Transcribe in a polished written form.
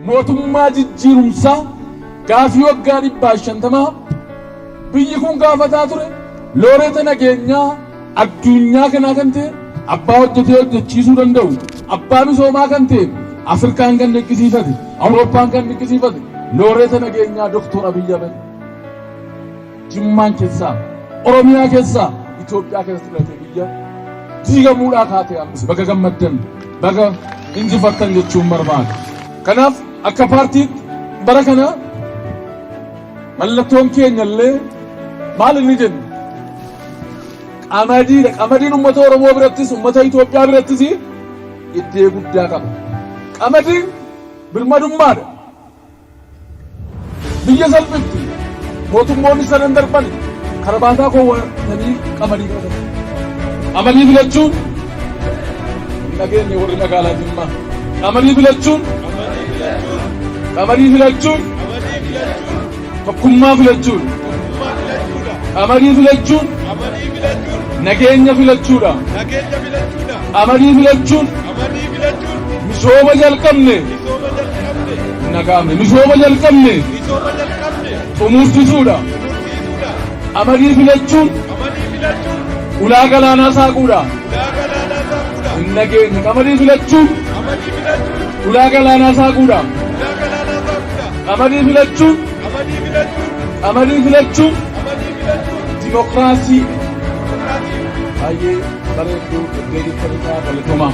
mootummaa jijjiirumsaa gaafii waggaa 150 biyyi kun gaafataa ture looreeta nageenyaa addunyaa kanaa kan ta'e abbaa hojjetee hojjechiisuu danda'u abbaa misoomaa kan ta'e Afrikaan kan dinqisiifate Awurooppaan kan dinqisiifate looreeta nageenyaa Dr. Abiy Ahmed Jimmaan keessaa Oromiyaa keessaa Itoophiyaa keessatti filate biyya diigamuudhaa kaatee ammas baga gammaddan baga injifattan jechuun barbaada. Kanaaf akka paartiitti bara kana mallattoon keenyallee maal inni jennu qamadiidha. Qamadiin uummata Oromoo birattis uummata Itoophiyaa birattis iddoo guddaa qaba. Qamadiin birmadummaadha. Biyya salphitti mootummoonni sadan darban karabaataa koowwatanii qamadii filatan. Qamadii filachuun nageenya warri magaalaa Jimmaa. Qamadii filachuun tokkummaa filachuun qamadii filachuun nageenya filachuudha. Qamadii filachuun misooma jalqabne nagaame misooma jalqabne xumursisuudha. Qamadii filachuun ulaa galaanaa saaquudha. Nageenya qamadii filachuun ulaa galaanaa saaquudha. Qamadii filachuun dimokiraasii baay'ee bareedduu deeggarsa galatooma.